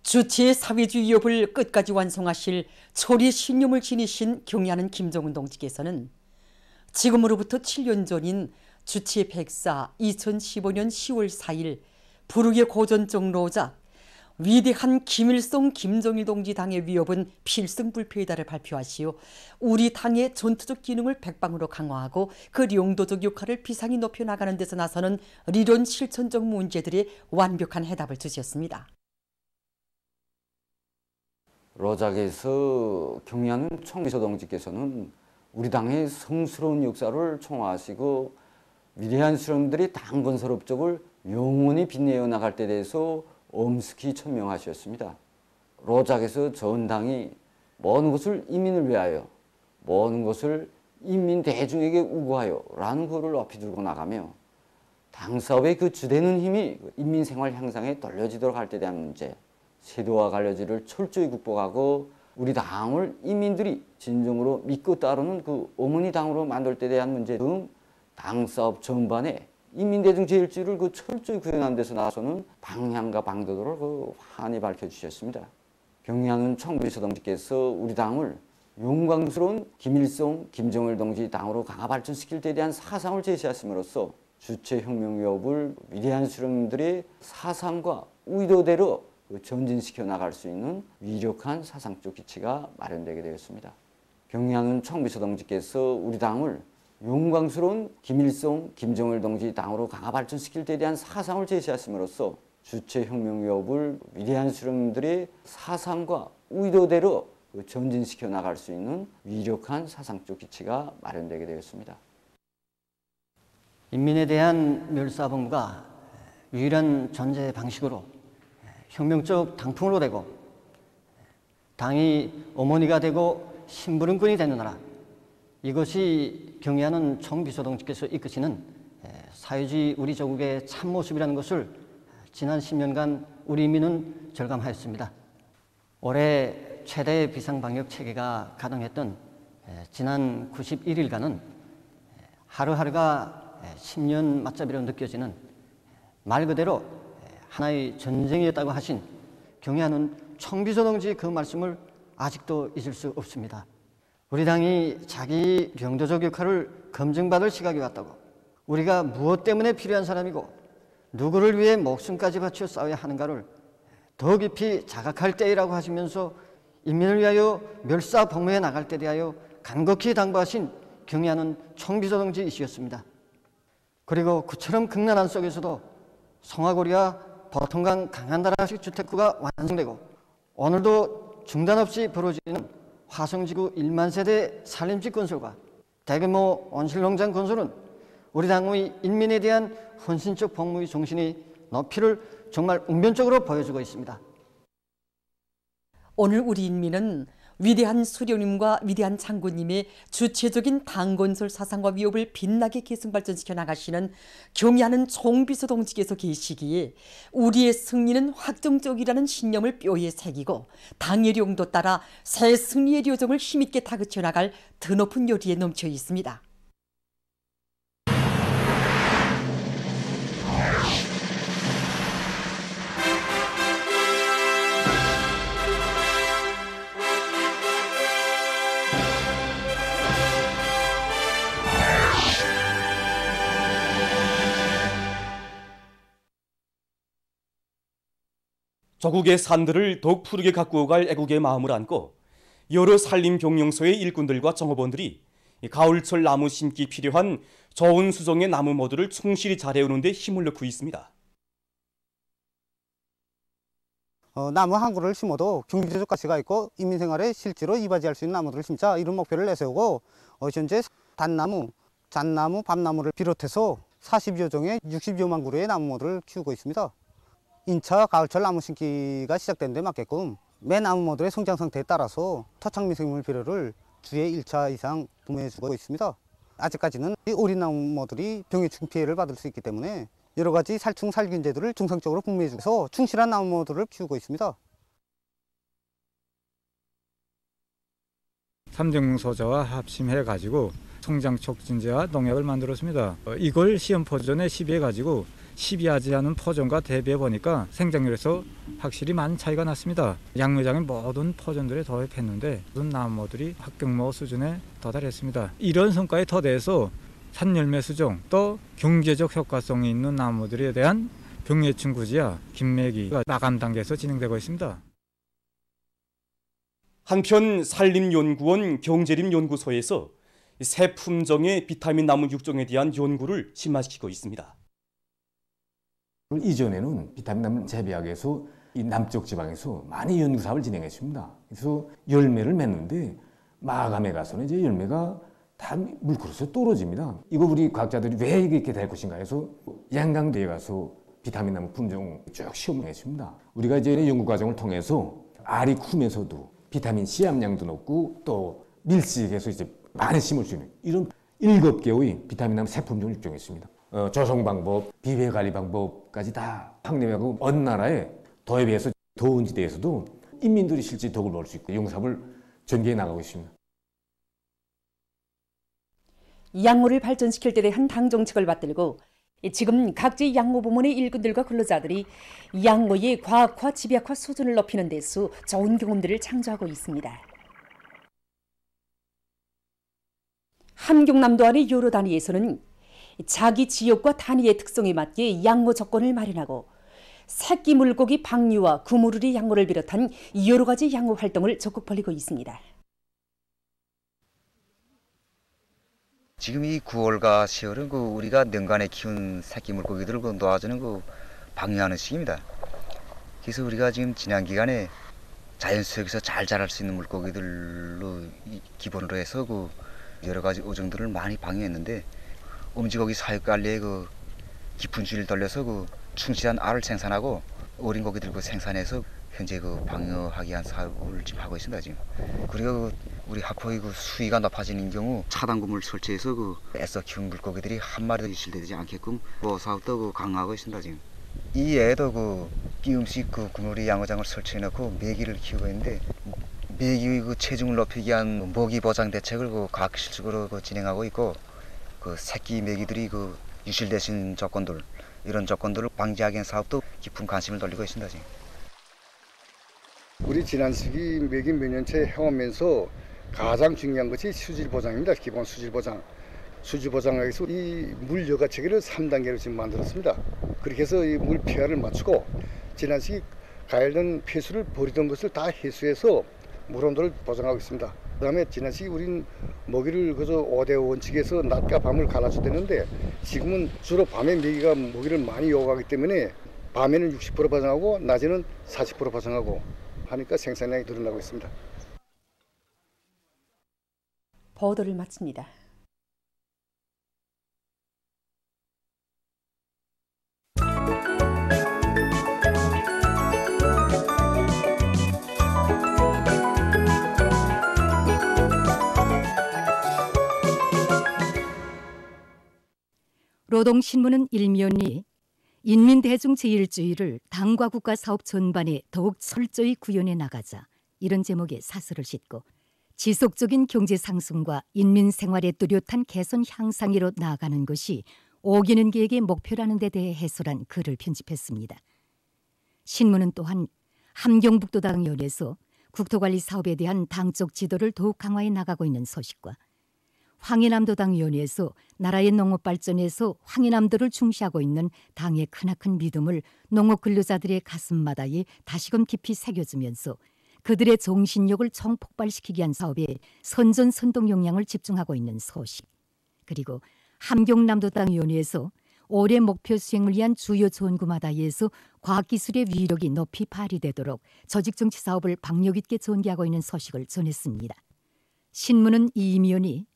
주체의 사회주의 위협을 끝까지 완성하실 초리 신념을 지니신 경의하는 김정은 동지께서는 지금으로부터 7년 전인 주치의 104 2015년 10월 4일 부르게 고전적 노작 위대한 김일성 김정일 동지 당의 위협은 필승불패이다를 발표하시어 우리 당의 전투적 기능을 백방으로 강화하고 그 용도적 역할을 비상히 높여나가는 데서 나서는理論 실천적 문제들의 완벽한 해답을 주셨습니다. 로작에서 경의하는 총비서 동지께서는 우리 당의 성스러운 역사를 총화하시고 위대한 수령들이 당 건설 업적을 영원히 빛내어 나갈 때 대해서 엄숙히 천명하셨습니다. 로작에서 전당이 모든 것을 인민을 위하여, 모든 것을 인민 대중에게 우구하여 라는 거를 높이 들고 나가며 당 사업의 그 주되는 힘이 인민 생활 향상에 돌려지도록 할 때 대한 문제, 세도와 관료지를 철저히 극복하고 우리 당을 인민들이 진정으로 믿고 따르는 그 어머니 당으로 만들 때 대한 문제 등 당 사업 전반에 인민대중 제일주의를 그 철저히 구현하는 데서 나서는 방향과 방도를 그 환히 밝혀주셨습니다. 경의하는 총비서 동지께서 우리 당을 영광스러운 김일성, 김정일 동지 당으로 강화 발전시킬 때 대한 사상을 제시하심으로써 주체혁명 위협을 위대한 수령들의 사상과 의도대로 전진시켜 나갈 수 있는 위력한 사상적 기치가 마련되게 되었습니다. 경의하는 총비서 동지께서 우리 당을 영광스러운 김일성, 김정일 동지 당으로 강화 발전시킬 때 대한 사상을 제시하심으로써 주체혁명 위협을 위대한 수령들의 사상과 의도대로 전진시켜 나갈 수 있는 위력한 사상적 기치가 마련되게 되었습니다. 인민에 대한 멸사봉부가 유일한 존재 방식으로 혁명적 당풍으로 되고 당이 어머니가 되고 심부름꾼이 되는 나라, 이것이 경의하는 총비서 동지께서 이끄시는 사회주의 우리 조국의 참모습이라는 것을 지난 10년간 우리 인민은 절감하였습니다. 올해 최대 비상방역 체계가 가동했던 지난 91일간은 하루하루가 10년 맞잡이로 느껴지는 말 그대로 하나의 전쟁이었다고 하신 경의하는 총비서 동지의 그 말씀을 아직도 잊을 수 없습니다. 우리 당이 자기領土적 역할을 검증받을 시각이 왔다고, 우리가 무엇 때문에 필요한 사람이고 누구를 위해 목숨까지 바쳐 싸워야 하는가를 더 깊이 자각할 때이라고 하시면서 인민을 위하여 멸사봉무해 나갈 때 대하여 간곡히 당부하신 경의하는 총비서 동지이시였습니다. 그리고 그처럼 극난한 속에서도 송화고리와 보통강 강한나라식 주택구가 완성되고 오늘도 중단 없이 벌어지는 화성지구 1만 세대 산림집 건설과 대규모 온실농장 건설은 우리 당의 인민에 대한 헌신적 복무의 정신이 높이를 정말 웅변적으로 보여주고 있습니다. 오늘 우리 인민은 위대한 수령님과 위대한 장군님의 주체적인 당건설 사상과 위협을 빛나게 계승 발전시켜 나가시는 경의하는 총비서 동지께서 계시기에 우리의 승리는 확정적이라는 신념을 뼈에 새기고 당의 령도 따라 새 승리의 요정을 힘있게 다그쳐 나갈 드높은 요리에 넘쳐 있습니다. 조국의 산들을 더욱 푸르게 가꾸어 갈 애국의 마음을 안고 여러 산림경영소의 일꾼들과 정업원들이 가을철 나무 심기 필요한 좋은 수종의 나무 모두를 충실히 잘해오는 데 힘을 넣고 있습니다. 나무 한 그루를 심어도 경제적 가치가 있고 인민생활에 실제로 이바지할 수 있는 나무들을 심자, 이런 목표를 내세우고 현재 단나무, 잣나무, 밤나무를 비롯해서 40여 종의 60여만 그루의 나무 모두를 키우고 있습니다. 인차 가을철 나무 심기가 시작된 데 맞게끔 매 나무 모델의 성장 상태에 따라서 토착 미생물 비료를 주에 1차 이상 분해해주고 있습니다. 아직까지는 이 어린 나무 모들이 병해충 피해를 받을 수 있기 때문에 여러 가지 살충 살균제들을 정상적으로 분해해줘서 충실한 나무 모들을 키우고 있습니다. 삼중소자와 합심해가지고 성장 촉진제와 농약을 만들었습니다. 이걸 시험 포전에 시비해가지고 시비하지 않은 포존과 대비해 보니까 생장률에서 확실히 많은 차이가 났습니다. 양묘장의 모든 포존들에 도입했는데 모든 나무들이 합격모 수준에 도달했습니다. 이런 성과에 더대해서 산열매 수종 또 경제적 효과성이 있는 나무들에 대한 병해충 구제와 김매기가 마감 단계에서 진행되고 있습니다. 한편 산림연구원 경제림연구소에서 새 품종의 비타민 나무 육종에 대한 연구를 심화시키고 있습니다. 이전에는 비타민 나무 재배하기 위해서 이 남쪽 지방에서 많이 연구 사업을 진행했습니다. 그래서 열매를 맺는데 마감에 가서는 이제 열매가 다 물그릇에 떨어집니다. 이거 우리 과학자들이 왜 이렇게 될 것인가 해서 양강대에 가서 비타민 나무 품종 쭉 시험했습니다. 우리가 이제 연구 과정을 통해서 알이 크면서도 비타민 C 함량도 높고 또 밀식해서 이제 많이 심을 수 있는 이런 7개의 비타민 나무 새 품종을 입종했습니다. 조성 방법, 비배 관리 방법까지 다 확립하고 어느 나라에 더에 비해서 더운 지대에서도 인민들이 실제 덕을 볼 수 있고 연구사업을 전개해 나가고 있습니다. 양모를 발전시킬 때 대한 당 정책을 받들고 지금 각지 양모 부문의 일꾼들과 근로자들이 양모의 과학화, 집약화 수준을 높이는 데서 좋은 경험들을 창조하고 있습니다. 함경남도 안의 여러 단위에서는 자기 지역과 단위의 특성에 맞게 양모 조건을 마련하고 새끼 물고기 방류와 구무르리 양모를 비롯한 여러 가지 양모 활동을 적극 벌이고 있습니다. 지금 이 9월과 10월은 우리가 능간에 키운 새끼 물고기들을 놓아주는 방류하는 시기입니다. 그래서 우리가 지금 지난 기간에 자연 속에서 잘 자랄 수 있는 물고기들로 기본으로 해서 여러 가지 어종들을 많이 방류했는데 음지고기 사육 관리에 깊은 줄을 돌려서 충실한 알을 생산하고 어린 고기들 생산해서 현재 방류하기 위한 사업을 지금 하고 있습니다. 지금. 그리고 우리 학포의 수위가 높아지는 경우 차단구물 설치해서 애써 키운 물고기들이 한 마리도 유실되지 않게끔 사업도 강화하고 있습니다. 지금. 이 외에도 비음식 구물이 양어장을 설치해놓고 메기를 키우고 있는데 메기의 체중을 높이기 위한 먹이 보장 대책을 과학실적으로 진행하고 있고 새끼 메기들이 유실되신 조건들 이런 조건들을 방지하기 위한 사업도 깊은 관심을 돌리고 있습니다. 지금. 우리 지난 시기 메기 몇 년째 해오면서 가장 중요한 것이 수질 보장입니다. 기본 수질 보장. 수질 보장에서 이 물 여가 체계를 3단계로 지금 만들었습니다. 그렇게 해서 이 물 pH를 맞추고 지난 시기 가열된 폐수를 버리던 것을 다 해수해서 물 온도를 보장하고 있습니다. 그다음에 지난 시기 우린 먹이를 그저 5대5 원칙에서 낮과 밤을 갈라줬는데 지금은 주로 밤에 메기가 먹이를 많이 요구하기 때문에 밤에는 60% 보장하고 낮에는 40% 보장하고 하니까 생산량이 늘어나고 있습니다. 보도를 마칩니다. 노동신문은 일면이 인민대중 제1주의를 당과 국가 사업 전반에 더욱 철저히 구현해 나가자 이런 제목의 사설을 싣고 지속적인 경제 상승과 인민 생활의 뚜렷한 개선 향상으로 나아가는 것이 오기는 계획의 목표라는 데 대해 해설한 글을 편집했습니다. 신문은 또한 함경북도당위원회에서 국토관리 사업에 대한 당적 지도를 더욱 강화해 나가고 있는 소식과 황해남도당위원회에서 나라의 농업 발전에서 황해남도를 중시하고 있는 당의 크나큰 믿음을 농업 근로자들의 가슴마다에 다시금 깊이 새겨주면서 그들의 정신력을 총폭발시키기 위한 사업에 선전선동 역량을 집중하고 있는 소식, 그리고 함경남도당위원회에서 올해 목표 수행을 위한 주요 전구마다에서 과학기술의 위력이 높이 발휘되도록 조직정치 사업을 박력 있게 전개하고 있는 소식을 전했습니다. 신문은 이임 의원이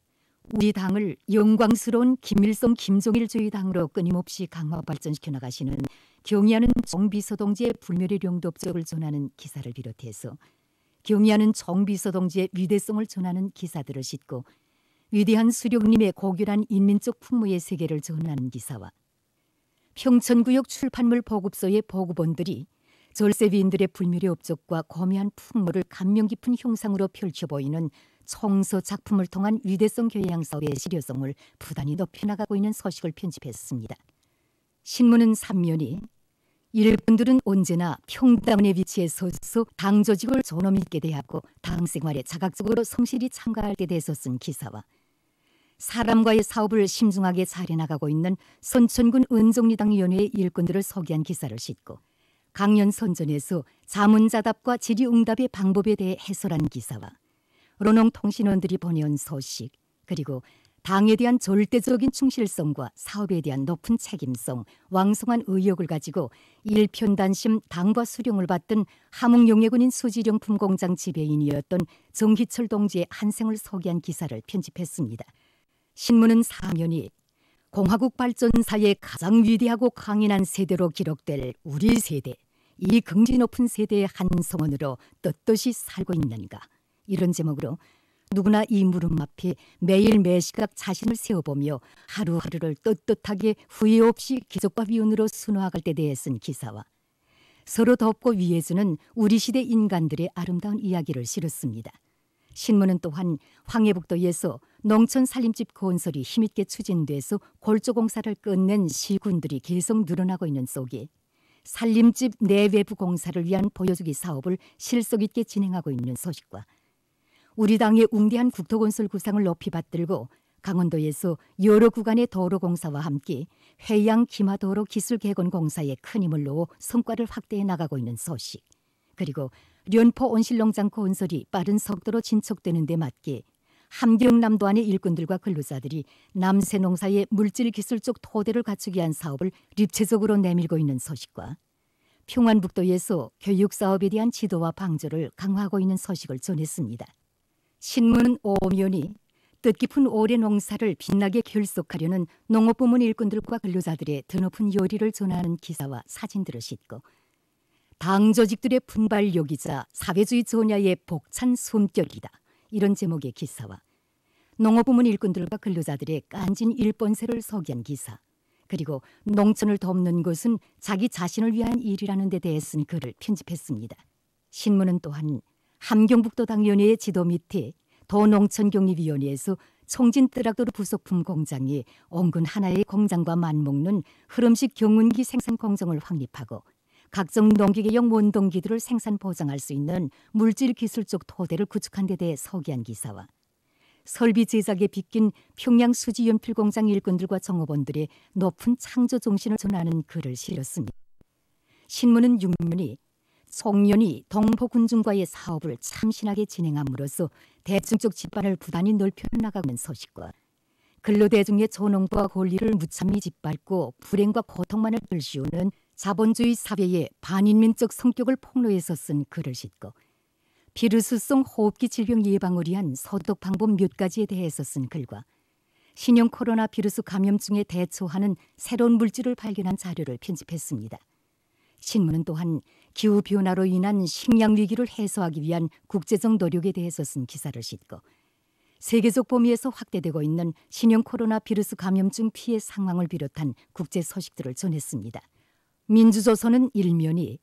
우리 당을 영광스러운 김일성 김종일주의 당으로 끊임없이 강화 발전시켜 나가시는 경의하는 정비서 동지의 불멸의 영도업적을 전하는 기사를 비롯해서 경의하는 정비서 동지의 위대성을 전하는 기사들을 싣고 위대한 수령님의 고결한 인민적 풍무의 세계를 전하는 기사와 평천구역 출판물 보급소의 보급원들이 절세비인들의 불멸의 업적과 고미한 풍모를 감명 깊은 형상으로 펼쳐 보이는 청소 작품을 통한 위대성 교양 사업의 실효성을 부단히 높여나가고 있는 소식을 편집했습니다. 신문은 3면이 일꾼들은 언제나 평당원의 위치에 서서 당 조직을 존엄 있게 대하고 당 생활에 자각적으로 성실히 참가할 때 대해서 쓴 기사와 사람과의 사업을 심중하게 잘해나가고 있는 선천군 은종리당위원회의 일꾼들을 소개한 기사를 싣고 강연선전에서 자문자답과 질의응답의 방법에 대해 해설한 기사와 로농통신원들이 보내온 소식, 그리고 당에 대한 절대적인 충실성과 사업에 대한 높은 책임성, 왕성한 의욕을 가지고 일편단심 당과 수령을 받던 함흥용예군인 수지령품 공장 지배인이었던 정희철 동지의 한생을 소개한 기사를 편집했습니다. 신문은 4면이 공화국 발전사의 가장 위대하고 강인한 세대로 기록될 우리 세대, 이 긍지 높은 세대의 한 성원으로 떳떳이 살고 있는가, 이런 제목으로 누구나 이 물음 앞에 매일 매시각 자신을 세워보며 하루하루를 떳떳하게 후회 없이 기적과 비운으로 순화할 때에 대해 쓴 기사와 서로 덮고 위해주는 우리 시대 인간들의 아름다운 이야기를 실었습니다. 신문은 또한 황해북도에서 농촌 살림집 건설이 힘있게 추진돼서 골조공사를 끝낸 시군들이 계속 늘어나고 있는 속에 살림집 내외부 공사를 위한 보여주기 사업을 실속 있게 진행하고 있는 소식과 우리 당의 웅대한 국토건설 구상을 높이 받들고 강원도에서 여러 구간의 도로공사와 함께 회양 기마도로 기술개건 공사에 큰 힘을 놓아 성과를 확대해 나가고 있는 소식, 그리고 련포 온실농장 건설이 빠른 속도로 진척되는 데 맞게 함경남도 안의 일꾼들과 근로자들이 남새농사의 물질기술적 토대를 갖추기 위한 사업을 입체적으로 내밀고 있는 소식과 평안북도에서 교육사업에 대한 지도와 방조를 강화하고 있는 소식을 전했습니다. 신문은 5면이 뜻깊은 올해 농사를 빛나게 결속하려는 농업부문 일꾼들과 근로자들의 드높은 요리를 전하는 기사와 사진들을 싣고 당 조직들의 분발욕이자 사회주의 전야의 벅찬 숨결이다, 이런 제목의 기사와 농업부문 일꾼들과 근로자들의 깐진 일본세를 소개한 기사, 그리고 농촌을 돕는 것은 자기 자신을 위한 일이라는 데 대해 쓴 글을 편집했습니다. 신문은 또한 함경북도당위원회의 지도 밑에 도농촌경리위원회에서 총진뜨락도로 부속품 공장이 온근 하나의 공장과 맞먹는 흐름식 경운기 생산 공정을 확립하고 각종 농기계용 원동기들을 생산 보장할 수 있는 물질 기술적 토대를 구축한 데 대해 소개한 기사와 설비 제작에 빗긴 평양 수지 연필 공장 일꾼들과 정업원들의 높은 창조 정신을 전하는 글을 실었습니다. 신문은 6면이 송년이 동포군중과의 사업을 참신하게 진행함으로써 대중적 집반을 부단히 넓혀나가는 소식과 근로대중의 존엄과 권리를 무참히 짓밟고 불행과 고통만을 들씌우는 자본주의 사회의 반인민적 성격을 폭로해서 쓴 글을 싣고 비루스성 호흡기 질병 예방을 위한 소독 방법 몇 가지에 대해서 쓴 글과 신형 코로나 비루스 감염증에 대처하는 새로운 물질을 발견한 자료를 편집했습니다. 신문은 또한 기후변화로 인한 식량 위기를 해소하기 위한 국제적 노력에 대해서 쓴 기사를 싣고 세계적 범위에서 확대되고 있는 신형 코로나 비루스 감염증 피해 상황을 비롯한 국제 소식들을 전했습니다. 민주조선은 1면이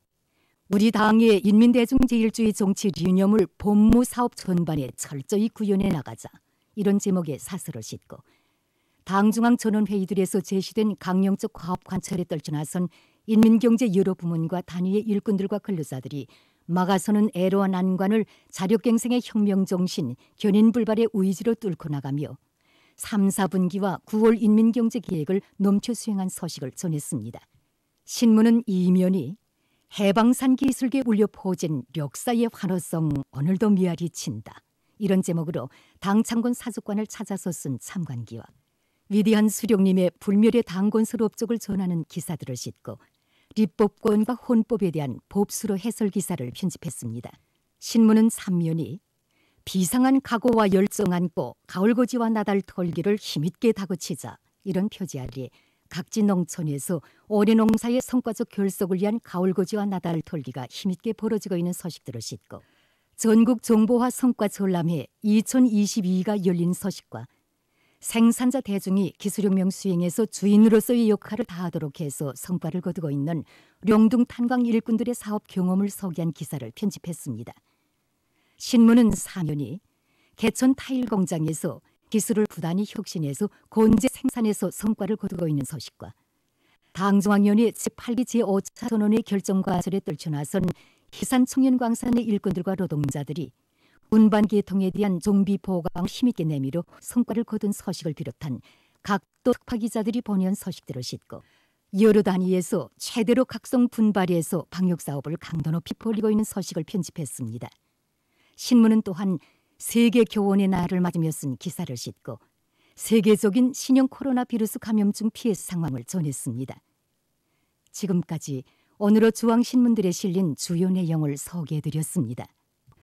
우리 당의 인민대중제일주의 정치 이념을 법무사업 전반에 철저히 구현해 나가자, 이런 제목의 사설을 싣고 당중앙 전원회의들에서 제시된 강령적 과업 관철에 떨쳐나선 인민경제 여러 부문과 단위의 일꾼들과 근로자들이 막아서는 애로와 난관을 자력갱생의 혁명정신, 견인불발의 의지로 뚫고 나가며 3, 4분기와 9월 인민경제계획을 넘쳐 수행한 소식을 전했습니다. 신문은 2면이 해방산 기술계 울려 퍼진 역사의 환호성 오늘도 미아리 친다, 이런 제목으로 당 창건 사주관을 찾아서 쓴 참관기와 위대한 수령님의 불멸의 당건설 업적을 전하는 기사들을 싣고立법권과 헌법에 대한 법수로 해설 기사를 편집했습니다. 신문은 3면이 비상한 각오와 열정 안고 가을고지와 나달 털기를 힘있게 다그치자, 이런 표지 아래 각지 농촌에서 올해 농사의 성과적 결속을 위한 가을고지와 나달 털기가 힘있게 벌어지고 있는 소식들을 싣고 전국 정보화 성과 전람회 2022가 열린 소식과 생산자 대중이 기술혁명 수행에서 주인으로서의 역할을 다하도록 해서 성과를 거두고 있는 룡둥 탄광 일꾼들의 사업 경험을 소개한 기사를 편집했습니다. 신문은 4면이 개천 타일 공장에서 기술을 부단히 혁신해서 건재 생산에서 성과를 거두고 있는 소식과 당중앙위원회 제8기 제5차 선언의 결정과설에 떨쳐나선 희산 청년광산의 일꾼들과 노동자들이 운반 계통에 대한 종비 보강 힘있게 내밀어 성과를 거둔 서식을 비롯한 각도 특파 기자들이 보내온 서식들을 싣고 여러 단위에서 최대로 각성 분발해서 방역 사업을 강도 높이 벌이고 있는 서식을 편집했습니다. 신문은 또한 세계 교원의 날을 맞으며 쓴 기사를 싣고 세계적인 신형 코로나 바이러스 감염증 피해 상황을 전했습니다. 지금까지 오늘의 중앙신문들에 실린 주요 내용을 소개해드렸습니다.